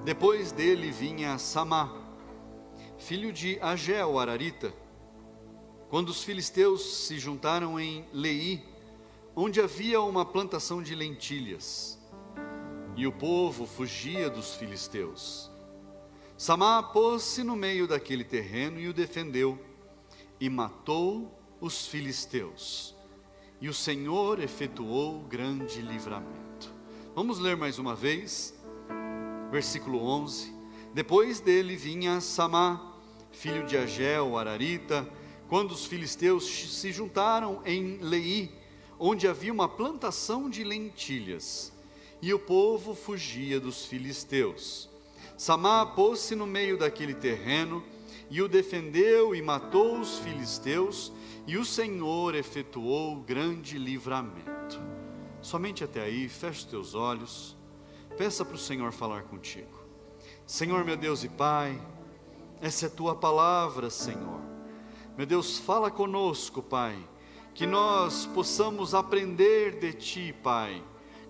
Depois dele vinha Samá, filho de Agé, o Ararita, quando os filisteus se juntaram em Leí, onde havia uma plantação de lentilhas, e o povo fugia dos filisteus. Samá pôs-se no meio daquele terreno e o defendeu, e matou os filisteus, e o Senhor efetuou grande livramento. Vamos ler mais uma vez, versículo 11. Depois dele vinha Samá, filho de Agé, o Ararita, quando os filisteus se juntaram em Leí, onde havia uma plantação de lentilhas, e o povo fugia dos filisteus. Samá pôs-se no meio daquele terreno, e o defendeu e matou os filisteus, e o Senhor efetuou grande livramento. Somente até aí, feche os teus olhos, peça para o Senhor falar contigo. Senhor, meu Deus e Pai, essa é a tua palavra, Senhor. Meu Deus, fala conosco, Pai, que nós possamos aprender de Ti, Pai,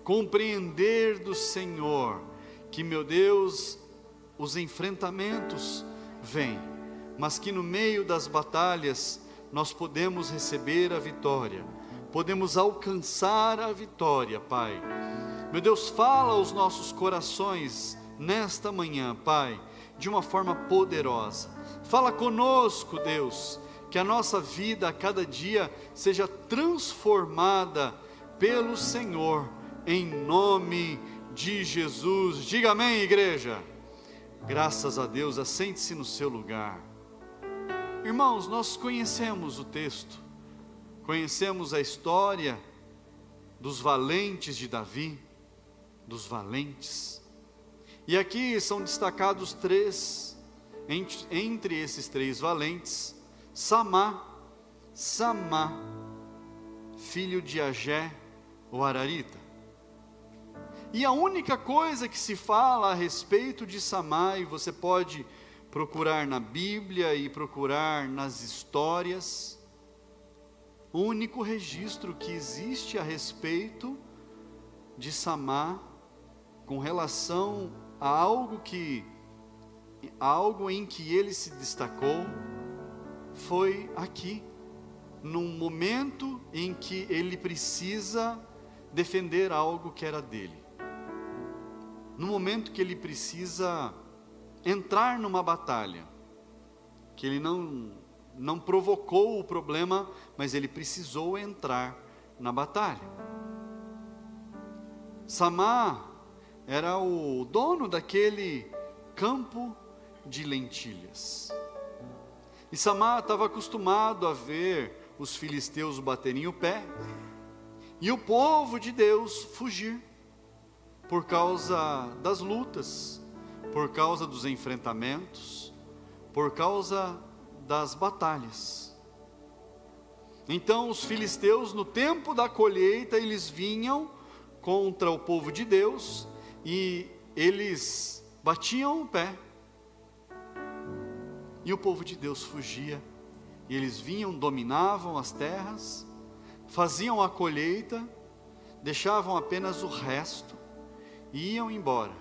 compreender do Senhor, que, meu Deus, os enfrentamentos vêm, mas que no meio das batalhas nós podemos receber a vitória, podemos alcançar a vitória, Pai. Meu Deus, fala aos nossos corações nesta manhã, Pai, de uma forma poderosa. Fala conosco, Deus, que a nossa vida a cada dia seja transformada pelo Senhor, em nome de Jesus. Diga amém, igreja. Graças a Deus, assente-se no seu lugar. Irmãos, nós conhecemos o texto, conhecemos a história dos valentes de Davi, dos valentes. E aqui são destacados três, entre esses três valentes, Samá, filho de Agé, o Ararita. E a única coisa que se fala a respeito de Samá, e você pode procurar na Bíblia e procurar nas histórias, o único registro que existe a respeito de Samá, com relação a algo em que ele se destacou, foi aqui, num momento em que ele precisa defender algo que era dele, no momento que ele precisa entrar numa batalha, que ele não provocou o problema, mas ele precisou entrar na batalha. Samá era o dono daquele campo de lentilhas, e Samá estava acostumado a ver os filisteus baterem o pé, e o povo de Deus fugir, por causa das lutas, por causa dos enfrentamentos, por causa das batalhas. Então os filisteus, no tempo da colheita, eles vinham contra o povo de Deus, e eles batiam o pé, e o povo de Deus fugia, e eles vinham, dominavam as terras, faziam a colheita, deixavam apenas o resto, e iam embora.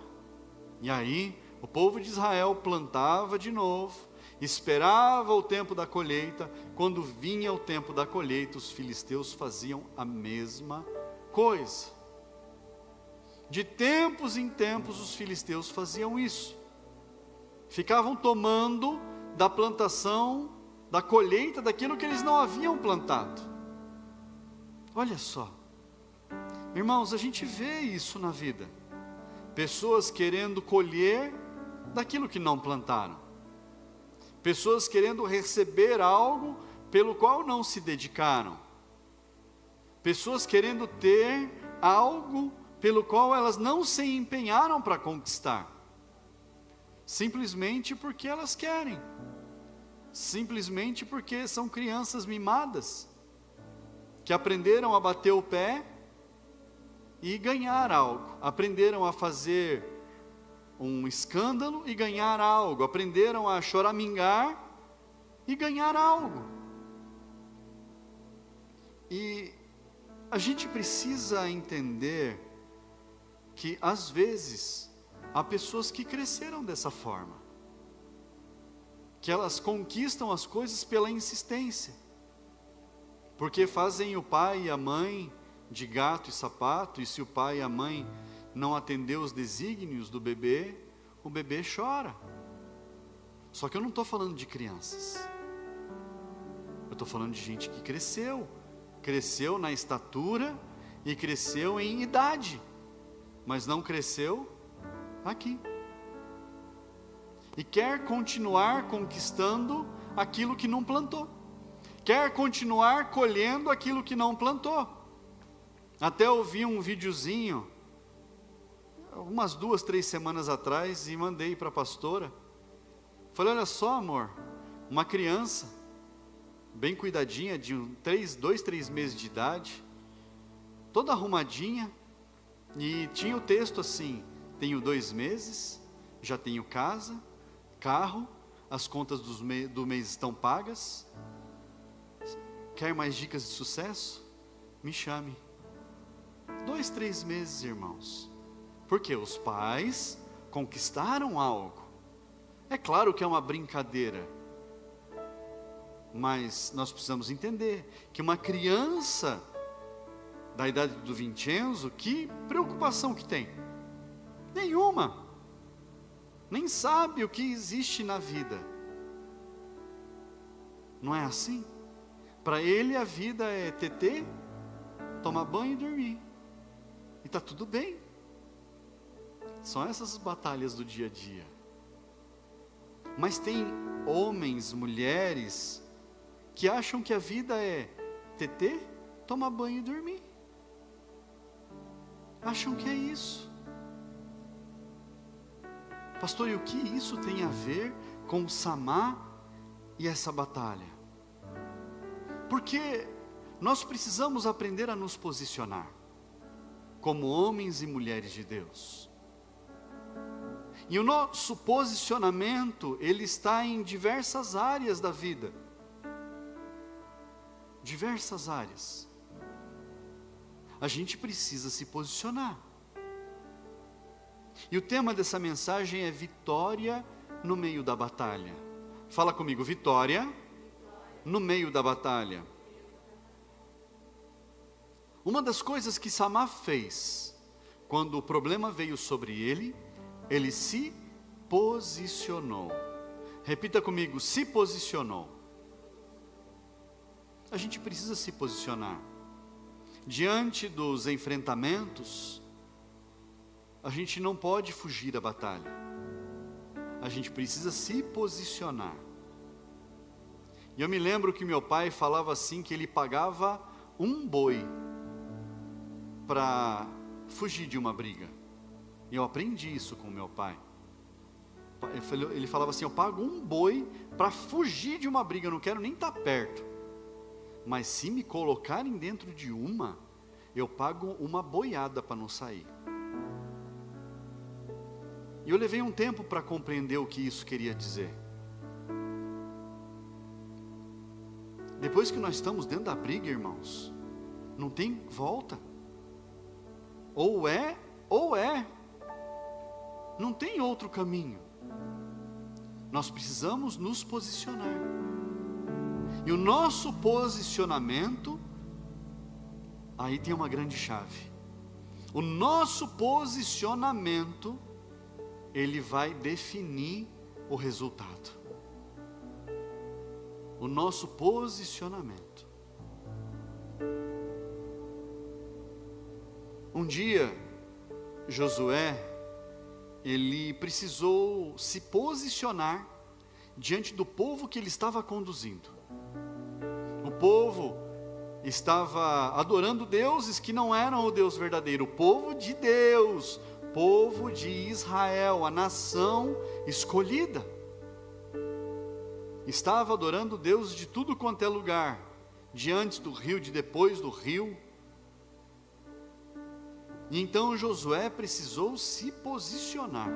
E aí o povo de Israel plantava de novo, esperava o tempo da colheita. Quando vinha o tempo da colheita, os filisteus faziam a mesma coisa. De tempos em tempos os filisteus faziam isso, ficavam tomando da plantação, da colheita daquilo que eles não haviam plantado. Olha só, irmãos, a gente vê isso na vida, pessoas querendo colher daquilo que não plantaram, pessoas querendo receber algo pelo qual não se dedicaram, pessoas querendo ter algo pelo qual elas não se empenharam para conquistar, simplesmente porque elas querem, simplesmente porque são crianças mimadas, que aprenderam a bater o pé e ganhar algo, aprenderam a fazer um escândalo e ganhar algo, aprenderam a choramingar e ganhar algo. E a gente precisa entender que às vezes Há pessoas que cresceram dessa forma, que elas conquistam as coisas pela insistência, porque fazem o pai e a mãe de gato e sapato, e se o pai e a mãe não atender os desígnios do bebê, o bebê chora. Só que eu não estou falando de crianças, eu estou falando de gente que cresceu na estatura e cresceu em idade, mas não cresceu aqui, e quer continuar conquistando aquilo que não plantou, quer continuar colhendo aquilo que não plantou. Até ouvi um videozinho, umas 2, 3 semanas atrás, e mandei para a pastora. Falei, olha só, amor, uma criança, bem cuidadinha, de 2, 3 meses de idade, toda arrumadinha, e tinha o texto assim: tenho 2 meses, já tenho casa, carro, as contas do mês estão pagas. Quer mais dicas de sucesso? Me chame. 2, 3 meses, irmãos, porque os pais conquistaram algo. É claro que é uma brincadeira, mas nós precisamos entender que uma criança da idade do Vincenzo, que preocupação que tem? Nenhuma. Nem sabe o que existe na vida. Não é assim? Para ele a vida é tetê, tomar banho e dormir, e está tudo bem. São essas batalhas do dia a dia. Mas tem homens, mulheres, que acham que a vida é tetê, tomar banho e dormir. Acham que é isso. Pastor, e o que isso tem a ver com o Samá e essa batalha? Porque nós precisamos aprender a nos posicionar como homens e mulheres de Deus. E o nosso posicionamento, ele está em diversas áreas da vida. Diversas áreas. A gente precisa se posicionar. E o tema dessa mensagem é vitória no meio da batalha. Fala comigo, vitória no meio da batalha. Uma das coisas que Samá fez, quando o problema veio sobre ele, ele se posicionou. Repita comigo, se posicionou. A gente precisa se posicionar. Diante dos enfrentamentos, a gente não pode fugir da batalha. A gente precisa se posicionar. E eu me lembro que meu pai falava assim, que ele pagava um boi para fugir de uma briga. E eu aprendi isso com meu pai. Ele falava assim, eu pago um boi para fugir de uma briga, eu não quero nem estar perto. Mas se me colocarem dentro de uma, eu pago uma boiada para não sair. E eu levei um tempo para compreender o que isso queria dizer. Depois que nós estamos dentro da briga, irmãos, não tem volta. Ou é, ou é. Não tem outro caminho. Nós precisamos nos posicionar. E o nosso posicionamento, aí tem uma grande chave. O nosso posicionamento, ele vai definir o resultado. O nosso posicionamento. Um dia, Josué, ele precisou se posicionar diante do povo que ele estava conduzindo. O povo estava adorando deuses que não eram o Deus verdadeiro. O povo de Deus, povo de Israel, a nação escolhida, estava adorando Deus de tudo quanto é lugar, de antes do rio, de depois do rio. E então Josué precisou se posicionar.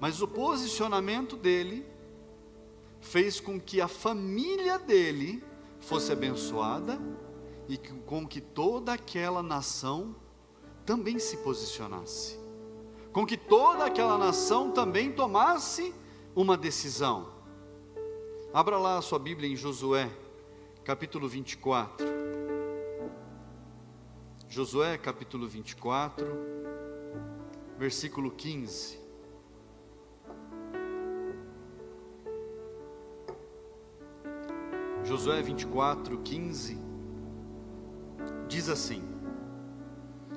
Mas o posicionamento dele fez com que a família dele fosse abençoada e com que toda aquela nação também se posicionasse. com que toda aquela nação também tomasse uma decisão. Abra lá a sua Bíblia em Josué, capítulo 24. Josué, capítulo 24, versículo 15. Josué 24, 15, diz assim: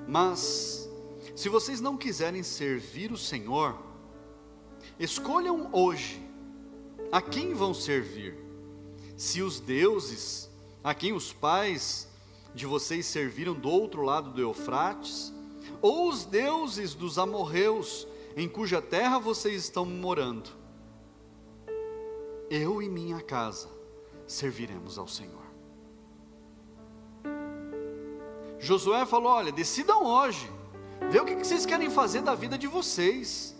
mas, se vocês não quiserem servir o Senhor, escolham hoje a quem vão servir, se os deuses a quem os pais de vocês serviram do outro lado do Eufrates, ou os deuses dos amorreus, em cuja terra vocês estão morando. Eu e minha casa serviremos ao Senhor. Josué falou: olha, decidam hoje, vê o que vocês querem fazer da vida de vocês.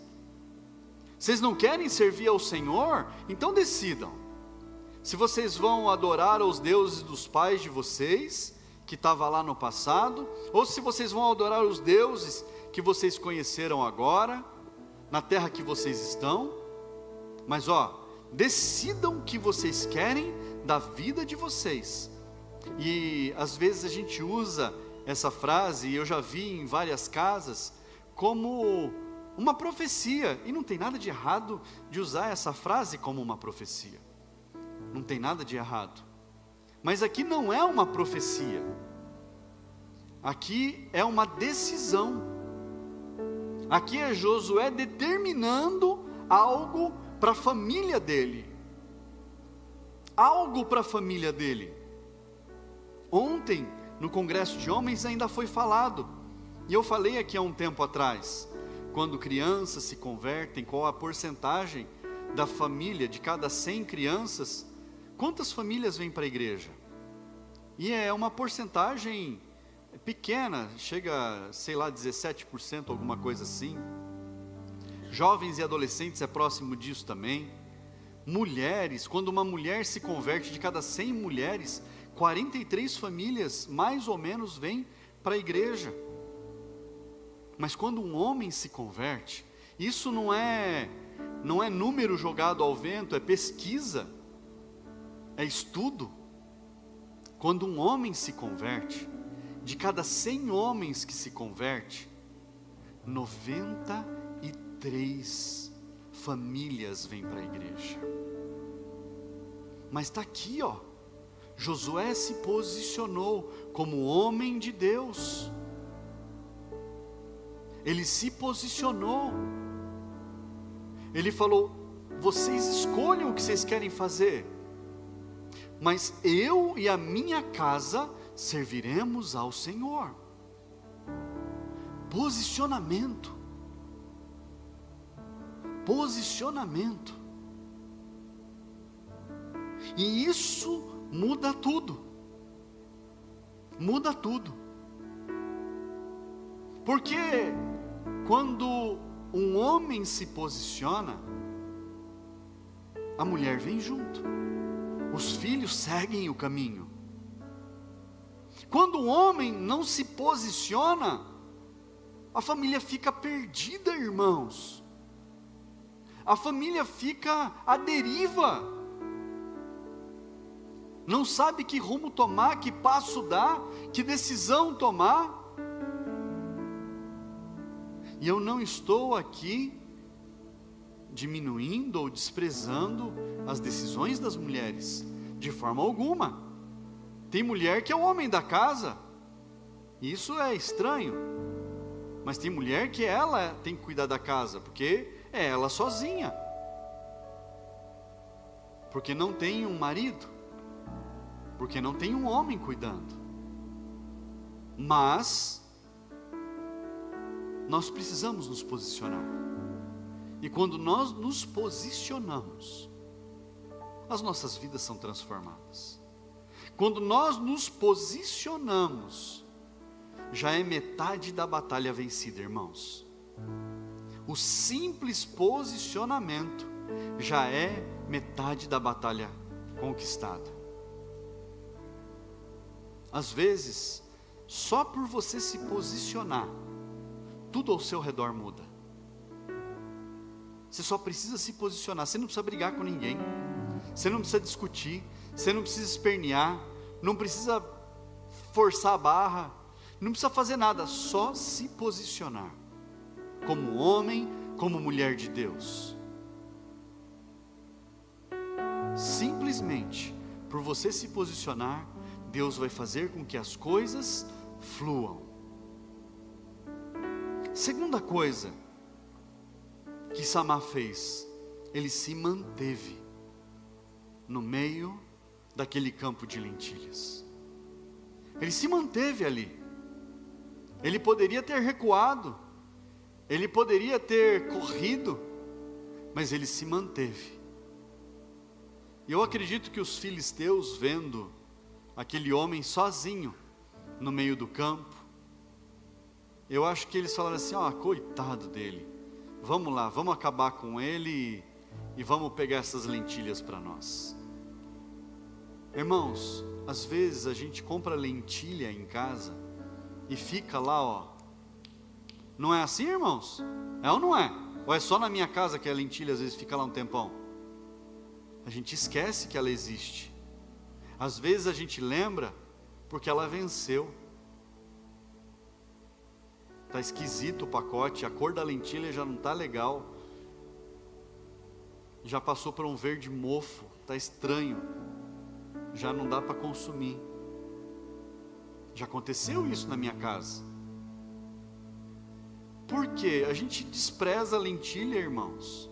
Vocês não querem servir ao Senhor? Então decidam, se vocês vão adorar aos deuses dos pais de vocês, que estava lá no passado, ou se vocês vão adorar os deuses que vocês conheceram agora, na terra que vocês estão. Mas decidam o que vocês querem da vida de vocês. E às vezes a gente usa essa frase, e eu já vi em várias casas, como uma profecia, e não tem nada de errado de usar essa frase como uma profecia, não tem nada de errado. Mas aqui não é uma profecia, aqui é uma decisão. Aqui é Josué determinando algo para a família dele. Algo para a família dele. Ontem, no Congresso de Homens, ainda foi falado, e eu falei aqui há um tempo atrás, quando crianças se convertem, qual a porcentagem da família, de cada 100 crianças, quantas famílias vêm para a igreja? E é uma porcentagem pequena, chega, sei lá, 17%, alguma coisa assim. Jovens e adolescentes é próximo disso também. Mulheres, quando uma mulher se converte, de cada 100 mulheres, 43 famílias, mais ou menos, vêm para a igreja. Mas quando um homem se converte, isso não é número jogado ao vento, é pesquisa, é estudo. Quando um homem se converte, de cada 100 homens que se converte, 93 famílias vêm para a igreja. Mas está aqui, Josué se posicionou como homem de Deus. Ele se posicionou. Ele falou: vocês escolham o que vocês querem fazer, mas eu e a minha casa serviremos ao Senhor. Posicionamento. Posicionamento. E isso muda tudo. Muda tudo. Porque quando um homem se posiciona, a mulher vem junto. Os filhos seguem o caminho. Quando o homem não se posiciona, a família fica perdida, irmãos. A família fica à deriva. Não sabe que rumo tomar, que passo dar, que decisão tomar. E eu não estou aqui diminuindo ou desprezando as decisões das mulheres, de forma alguma. Tem mulher que é o homem da casa, isso é estranho, mas tem mulher que ela tem que cuidar da casa, porque é ela sozinha, porque não tem um marido, porque não tem um homem cuidando. Mas nós precisamos nos posicionar. E quando nós nos posicionamos, as nossas vidas são transformadas. Quando nós nos posicionamos, já é metade da batalha vencida, irmãos. O simples posicionamento já é metade da batalha conquistada. Às vezes, só por você se posicionar, tudo ao seu redor muda. Você só precisa se posicionar. Você não precisa brigar com ninguém. Você não precisa discutir. Você não precisa espernear. Não precisa forçar a barra. Não precisa fazer nada. Só se posicionar. Como homem, como mulher de Deus. Simplesmente, por você se posicionar, Deus vai fazer com que as coisas fluam. Segunda coisa que Samá fez, ele se manteve no meio daquele campo de lentilhas. Ele se manteve ali. Ele poderia ter recuado, ele poderia ter corrido, mas ele se manteve. E eu acredito que os filisteus, vendo aquele homem sozinho no meio do campo, eu acho que eles falaram assim: coitado dele, vamos lá, vamos acabar com ele e vamos pegar essas lentilhas para nós. Irmãos, às vezes a gente compra lentilha em casa e fica lá, não é assim, irmãos? É ou não é? Ou é só na minha casa que a lentilha às vezes fica lá um tempão? A gente esquece que ela existe. Às vezes a gente lembra porque ela venceu. Está esquisito o pacote, a cor da lentilha já não está legal. Já passou por um verde mofo, está estranho. Já não dá para consumir. Já aconteceu isso na minha casa. Por quê? A gente despreza a lentilha, irmãos.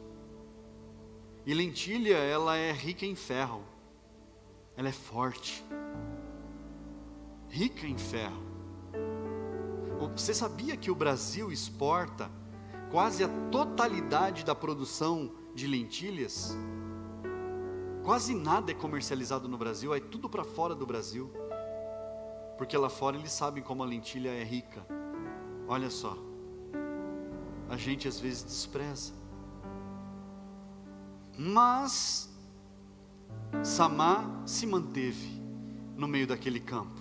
E lentilha, ela é rica em ferro. Ela é forte. Rica em ferro. Você sabia que o Brasil exporta quase a totalidade da produção de lentilhas? Quase nada é comercializado no Brasil, é tudo para fora do Brasil. Porque lá fora eles sabem como a lentilha é rica. Olha só, a gente às vezes despreza. Mas Samá se manteve no meio daquele campo.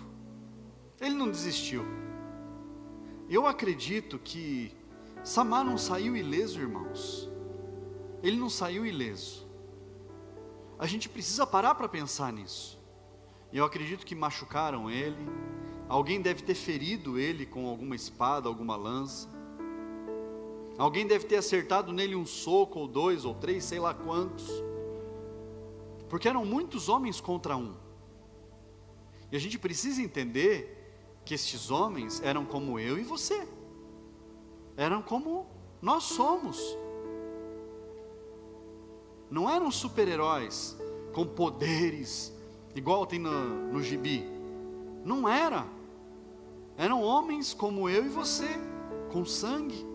Ele não desistiu. Eu acredito que Samá não saiu ileso, irmãos. Ele não saiu ileso. A gente precisa parar para pensar nisso. Eu acredito que machucaram ele. Alguém deve ter ferido ele com alguma espada, alguma lança. Alguém deve ter acertado nele um soco, ou 2, ou 3, sei lá quantos. Porque eram muitos homens contra um. E a gente precisa entender que estes homens eram como eu e você. Eram como nós somos. Não eram super-heróis com poderes, igual tem no gibi. Não era. Eram homens como eu e você, com sangue.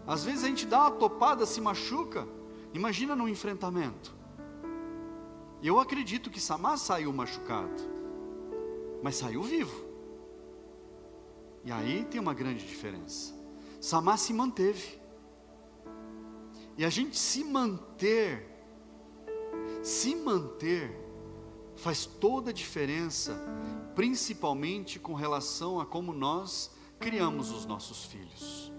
Às vezes a gente dá uma topada, se machuca. Imagina num enfrentamento. Eu acredito que Samá saiu machucado, mas saiu vivo. E aí tem uma grande diferença. Samá se manteve. E a gente se manter faz toda a diferença, principalmente com relação a como nós criamos os nossos filhos.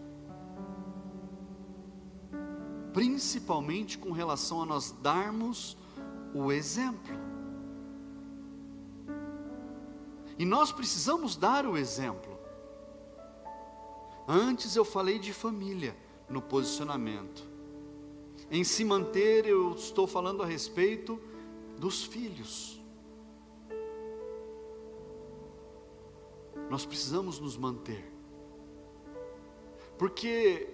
Principalmente com relação a nós darmos o exemplo. E nós precisamos dar o exemplo. Antes eu falei de família, no posicionamento. Em se manter, eu estou falando a respeito dos filhos. Nós precisamos nos manter. Porque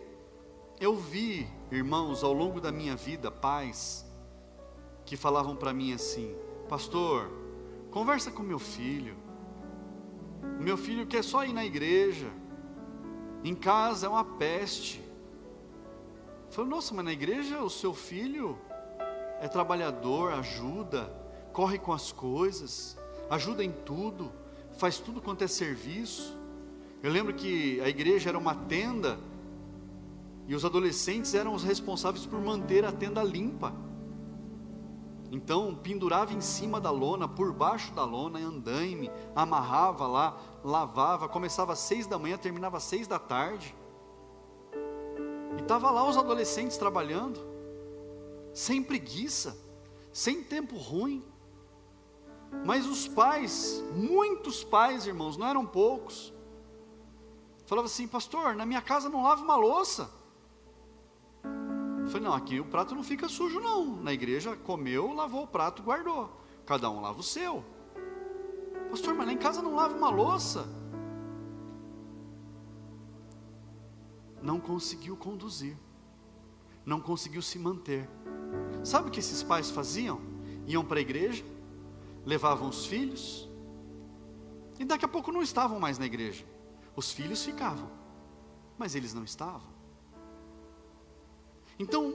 eu vi, irmãos, ao longo da minha vida, pais que falavam para mim assim: pastor, conversa com meu filho. O meu filho quer só ir na igreja. Em casa é uma peste. Eu falei: nossa, mas na igreja o seu filho é trabalhador, ajuda, corre com as coisas, ajuda em tudo, faz tudo quanto é serviço. Eu lembro que a igreja era uma tenda e os adolescentes eram os responsáveis por manter a tenda limpa. Então pendurava em cima da lona, por baixo da lona, andaime, amarrava lá, lavava, começava às 6 da manhã, terminava às 6 da tarde. E Estava lá os adolescentes trabalhando, sem preguiça, sem tempo ruim. Mas os pais, muitos pais, irmãos, não eram poucos, falavam assim: pastor, na minha casa não lava uma louça. Eu falei: não, aqui o prato não fica sujo não. Na igreja comeu, lavou o prato, guardou. Cada um lava o seu. Pastor, mas lá em casa não lava uma louça. Não conseguiu conduzir, não conseguiu se manter. Sabe o que esses pais faziam? Iam para a igreja, levavam os filhos, e daqui a pouco não estavam mais na igreja. Os filhos ficavam, mas eles não estavam. Então,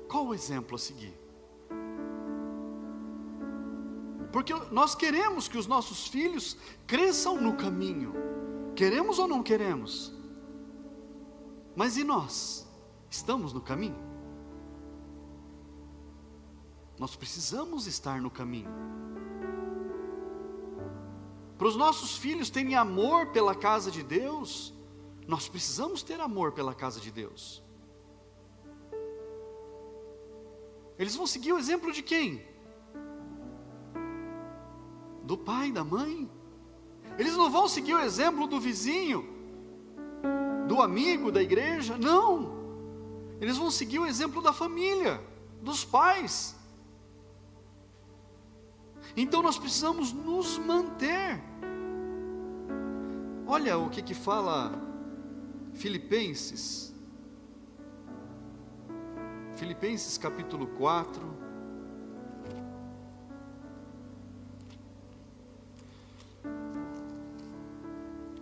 qual o exemplo a seguir? Porque nós queremos que os nossos filhos cresçam no caminho. Queremos ou não queremos? Mas e nós? Estamos no caminho? Nós precisamos estar no caminho. Para os nossos filhos terem amor pela casa de Deus, nós precisamos ter amor pela casa de Deus. Eles vão seguir o exemplo de quem? Do pai, da mãe. Eles não vão seguir o exemplo do vizinho, do amigo, da igreja. Não. Eles vão seguir o exemplo da família, dos pais. Então nós precisamos nos manter. Olha o que fala Filipenses. Filipenses capítulo 4.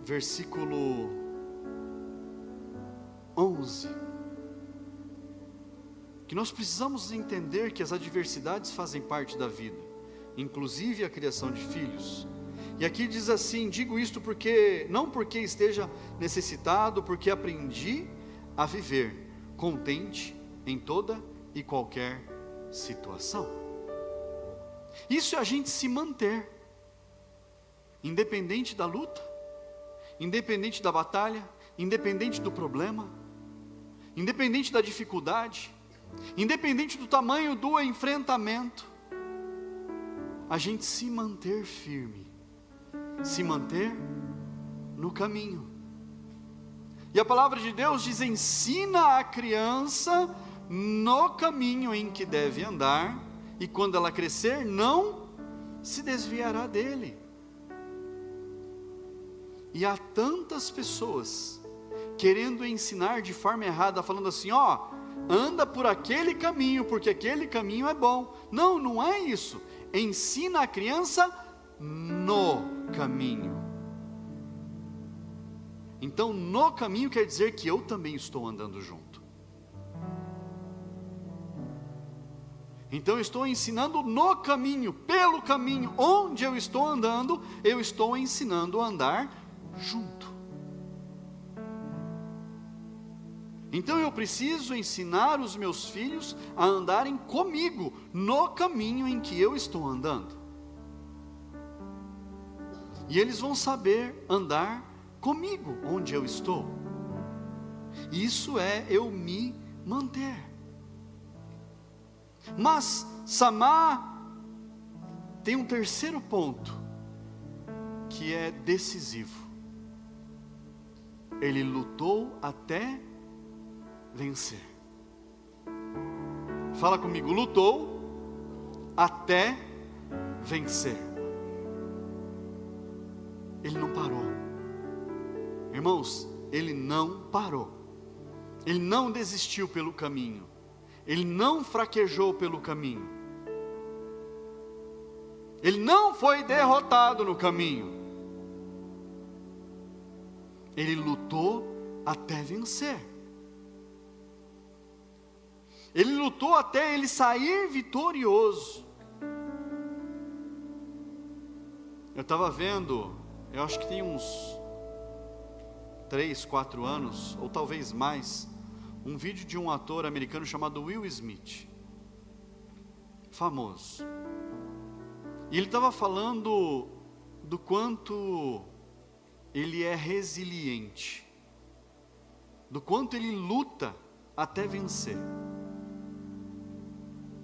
Versículo 11. Que nós precisamos entender que as adversidades fazem parte da vida, inclusive a criação de filhos. E aqui diz assim: digo isto porque, não porque esteja necessitado, porque aprendi a viver contente em toda e qualquer situação. Isso é a gente se manter, independente da luta, independente da batalha, independente do problema, independente da dificuldade, independente do tamanho do enfrentamento, a gente se manter firme, se manter no caminho. E a palavra de Deus diz: ensina a criança no caminho em que deve andar, e quando ela crescer, não se desviará dele. E há tantas pessoas querendo ensinar de forma errada, falando assim: ó, anda por aquele caminho, porque aquele caminho é bom. Não, não é isso. Ensina a criança no caminho. Então, no caminho quer dizer que eu também estou andando junto. Então eu estou ensinando no caminho, pelo caminho, onde eu estou andando, eu estou ensinando a andar junto. Então eu preciso ensinar os meus filhos a andarem comigo, no caminho em que eu estou andando. E eles vão saber andar comigo, onde eu estou. Isso é eu me manter. Mas Samar tem um terceiro ponto, que é decisivo. Ele lutou até vencer. Fala comigo: lutou até vencer. Ele não parou. Irmãos, ele não parou. Ele não desistiu pelo caminho. Ele não fraquejou pelo caminho. Ele não foi derrotado no caminho. Ele lutou até vencer. Ele lutou até ele sair vitorioso. Eu estava vendo, eu acho que tem uns 3, 4 anos, ou talvez mais, um vídeo de um ator americano chamado Will Smith, famoso. E ele estava falando do quanto ele é resiliente, do quanto ele luta até vencer.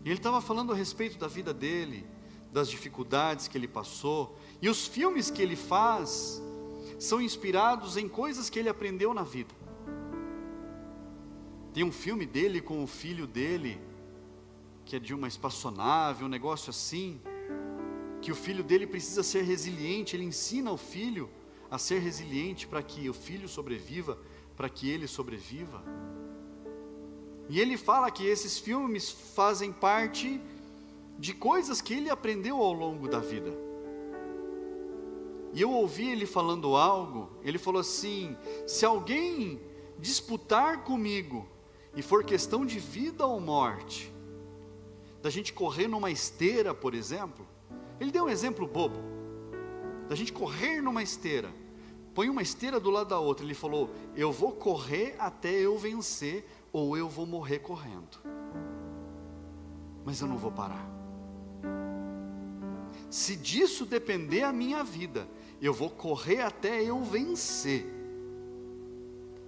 E ele estava falando a respeito da vida dele, das dificuldades que ele passou, e os filmes que ele faz são inspirados em coisas que ele aprendeu na vida. Tem um filme dele com o filho dele, que é de uma espaçonave, um negócio assim, que o filho dele precisa ser resiliente. Ele ensina o filho a ser resiliente para que o filho sobreviva, para que ele sobreviva. E ele fala que esses filmes fazem parte de coisas que ele aprendeu ao longo da vida. E eu ouvi ele falando algo, ele falou assim: se alguém disputar comigo, e for questão de vida ou morte, da gente correr numa esteira, por exemplo, ele deu um exemplo bobo, da gente correr numa esteira, põe uma esteira do lado da outra, ele falou: eu vou correr até eu vencer, ou eu vou morrer correndo, mas eu não vou parar. Se disso depender a minha vida, eu vou correr até eu vencer,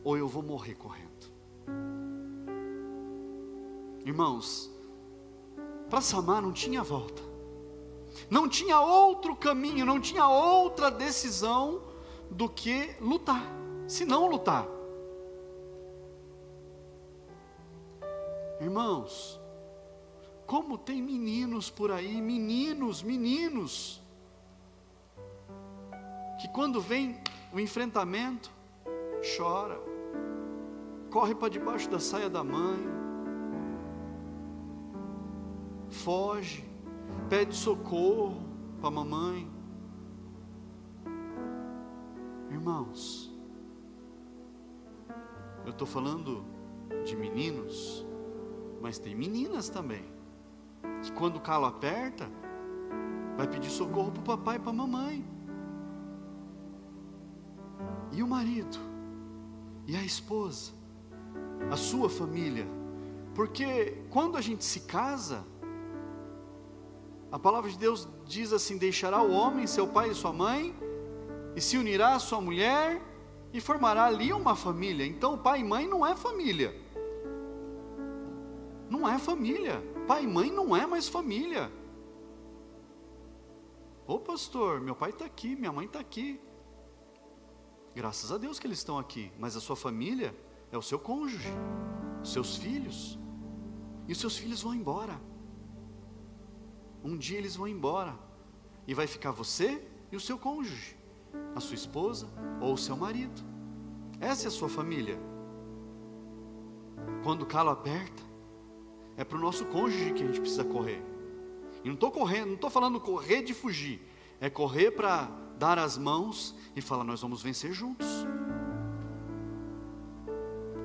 ou eu vou morrer correndo. Irmãos, para Samar não tinha volta, não tinha outro caminho, não tinha outra decisão do que lutar, se não lutar. Irmãos, como tem meninos por aí, meninos, que quando vem o enfrentamento, chora, corre para debaixo da saia da mãe, foge, pede socorro para a mamãe. Irmãos, eu estou falando de meninos, mas tem meninas também, que quando o calo aperta, vai pedir socorro para o papai e para a mamãe. E o marido, e a esposa, a sua família, porque quando a gente se casa, a palavra de Deus diz assim: deixará o homem seu pai e sua mãe, e se unirá à sua mulher, e formará ali uma família. Então pai e mãe não é família, não é família, pai e mãe não é mais família. Ô pastor, meu pai está aqui, minha mãe está aqui, graças a Deus que eles estão aqui, mas a sua família é o seu cônjuge, os seus filhos, e os seus filhos vão embora. Um dia eles vão embora, e vai ficar você e o seu cônjuge, a sua esposa ou o seu marido. Essa é a sua família. Quando o calo aperta, é para o nosso cônjuge que a gente precisa correr. E não estou falando correr de fugir, é correr para dar as mãos e falar: nós vamos vencer juntos.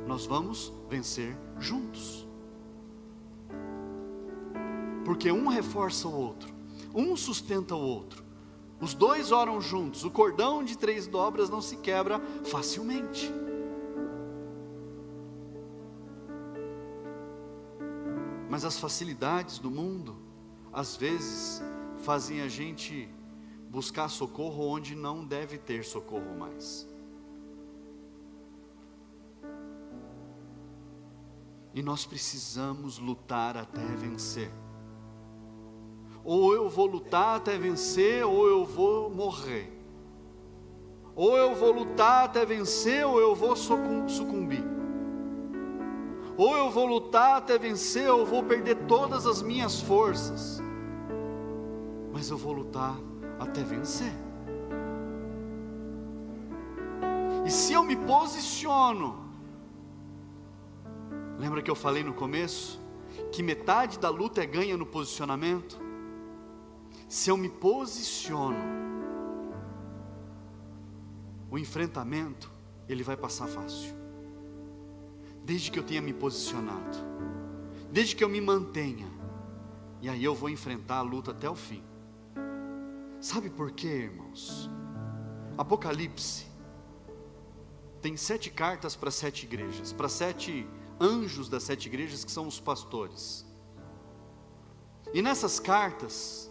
Nós vamos vencer juntos. Porque um reforça o outro, um sustenta o outro, os dois oram juntos, o cordão de 3 dobras não se quebra facilmente. Mas as facilidades do mundo, às vezes, fazem a gente buscar socorro onde não deve ter socorro mais. E nós precisamos lutar até vencer. Ou eu vou lutar até vencer, ou eu vou morrer. Ou eu vou lutar até vencer, ou eu vou sucumbir. Ou eu vou lutar até vencer, ou eu vou perder todas as minhas forças. Mas eu vou lutar até vencer. E se eu me posiciono, lembra que eu falei no começo, que metade da luta é ganha no posicionamento? Se eu me posiciono, o enfrentamento, ele vai passar fácil. Desde que eu tenha me posicionado, desde que eu me mantenha, e aí eu vou enfrentar a luta até o fim. Sabe por quê, irmãos? Apocalipse tem 7 cartas para 7 igrejas, para 7 anjos das 7 igrejas, que são os pastores. E nessas cartas,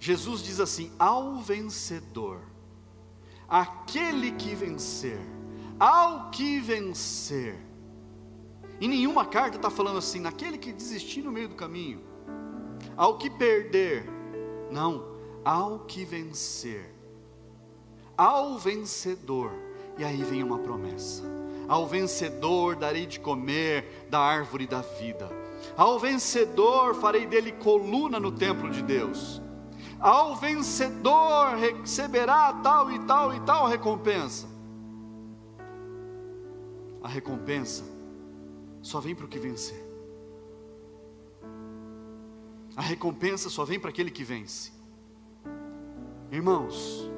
Jesus diz assim: ao vencedor, aquele que vencer, ao que vencer, Em nenhuma carta está falando assim, naquele que desistir no meio do caminho, ao que perder, não, ao que vencer, ao vencedor. E aí vem uma promessa: ao vencedor darei de comer da árvore da vida, ao vencedor farei dele coluna no templo de Deus, ao vencedor receberá tal e tal e tal recompensa. A recompensa só vem para o que vencer. A recompensa só vem para aquele que vence. Irmãos,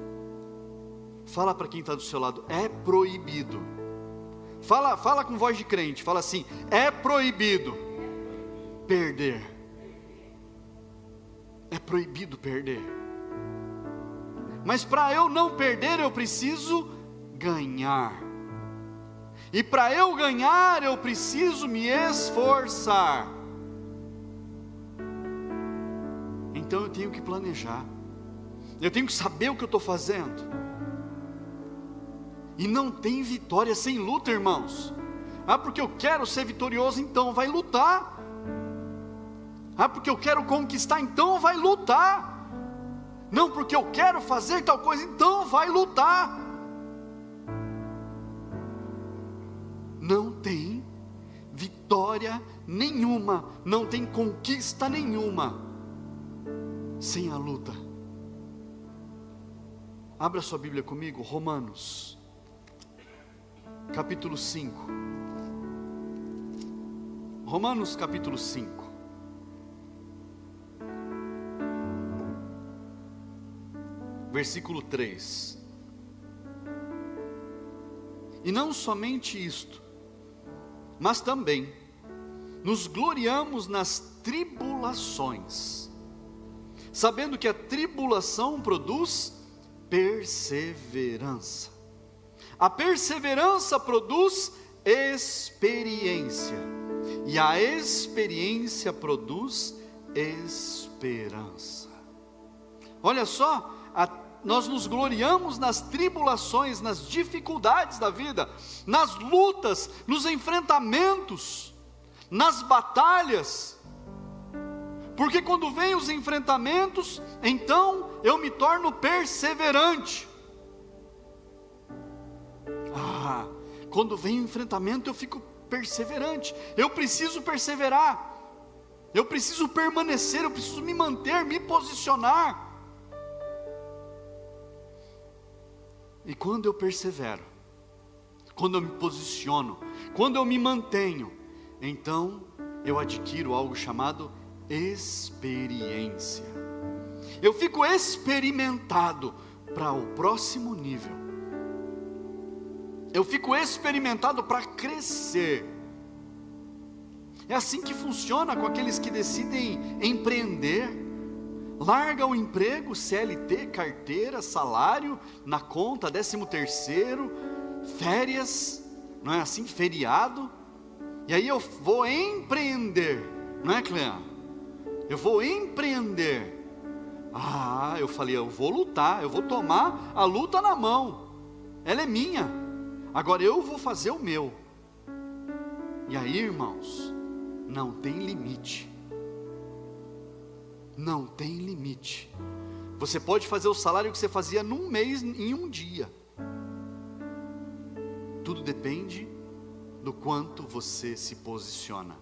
fala para quem está do seu lado, é proibido. Fala com voz de crente, fala assim: é proibido perder. É proibido perder. Mas para eu não perder, eu preciso ganhar. E para eu ganhar, eu preciso me esforçar. Então eu tenho que planejar. Eu tenho que saber o que eu estou fazendo. E não tem vitória sem luta, irmãos. Ah, porque eu quero ser vitorioso, então vai lutar. Ah, porque eu quero conquistar, então vai lutar. Não, porque eu quero fazer tal coisa, então vai lutar. Não tem vitória nenhuma, não tem conquista nenhuma sem a luta. Abra sua Bíblia comigo, Romanos, capítulo 5. Romanos capítulo 5. Versículo 3. E não somente isto, mas também nos gloriamos nas tribulações, sabendo que a tribulação produz perseverança. A perseverança produz experiência, e a experiência produz esperança. Olha só, nós nos gloriamos nas tribulações, nas dificuldades da vida, nas lutas, nos enfrentamentos, nas batalhas, porque quando vem os enfrentamentos, então eu me torno perseverante. Quando vem o enfrentamento eu fico perseverante, eu preciso perseverar, eu preciso permanecer, eu preciso me manter, me posicionar. E quando eu persevero, quando eu me posiciono, quando eu me mantenho, então eu adquiro algo chamado experiência. Eu fico experimentado para o próximo nível. Eu fico experimentado para crescer. É assim que funciona com aqueles que decidem empreender. Larga o emprego, CLT, carteira, salário na conta, 13º, férias, não é assim? Feriado. E aí eu vou empreender, não é, Clean? Eu vou empreender. Eu falei, eu vou lutar, eu vou tomar a luta na mão. Ela é minha. Agora eu vou fazer o meu. E aí, irmãos, não tem limite. Não tem limite. Você pode fazer o salário que você fazia num mês, em um dia. Tudo depende do quanto você se posiciona,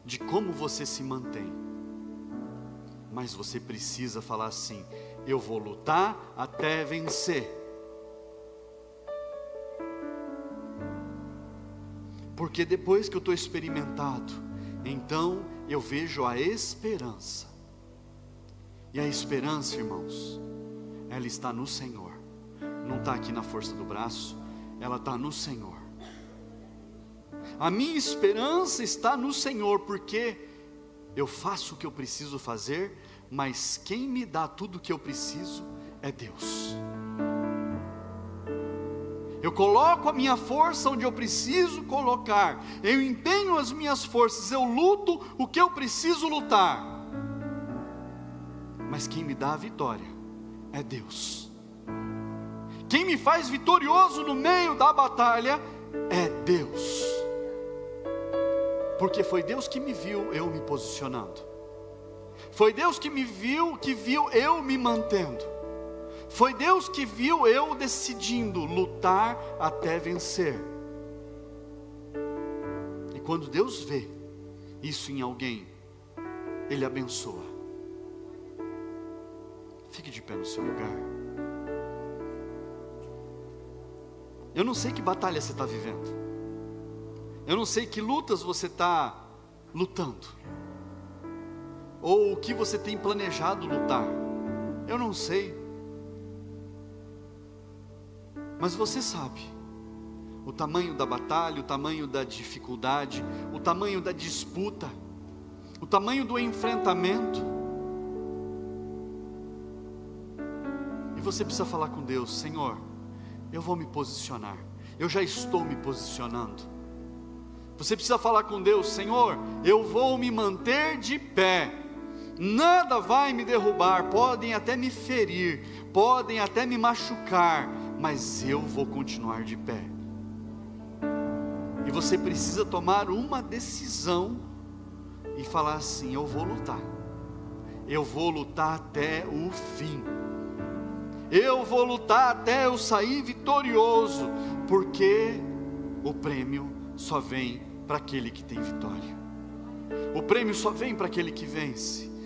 de como você se mantém. Mas você precisa falar assim: eu vou lutar até vencer. Porque depois que eu estou experimentado, então eu vejo a esperança. E a esperança, irmãos, ela está no Senhor. Não está aqui na força do braço, ela está no Senhor. A minha esperança está no Senhor, porque eu faço o que eu preciso fazer, mas quem me dá tudo o que eu preciso é Deus. Eu coloco a minha força onde eu preciso colocar, eu empenho as minhas forças, eu luto o que eu preciso lutar. Mas quem me dá a vitória é Deus. Quem me faz vitorioso no meio da batalha é Deus. Porque foi Deus que me viu eu me posicionando. Foi Deus que me viu, que viu eu me mantendo. Foi Deus que viu eu decidindo lutar até vencer. E quando Deus vê isso em alguém, Ele abençoa. Fique de pé no seu lugar. Eu não sei que batalha você está vivendo. Eu não sei que lutas você está lutando. Ou o que você tem planejado lutar. Eu não sei. Mas você sabe o tamanho da batalha, o tamanho da dificuldade, o tamanho da disputa, o tamanho do enfrentamento. E você precisa falar com Deus: Senhor, eu vou me posicionar. Eu já estou me posicionando. Você precisa falar com Deus: Senhor, eu vou me manter de pé. Nada vai me derrubar. Podem até me ferir, podem até me machucar, mas eu vou continuar de pé. E você precisa tomar uma decisão e falar assim: eu vou lutar. Eu vou lutar até o fim. Eu vou lutar até eu sair vitorioso, porque o prêmio só vem para aquele que tem vitória. O prêmio só vem para aquele que vence.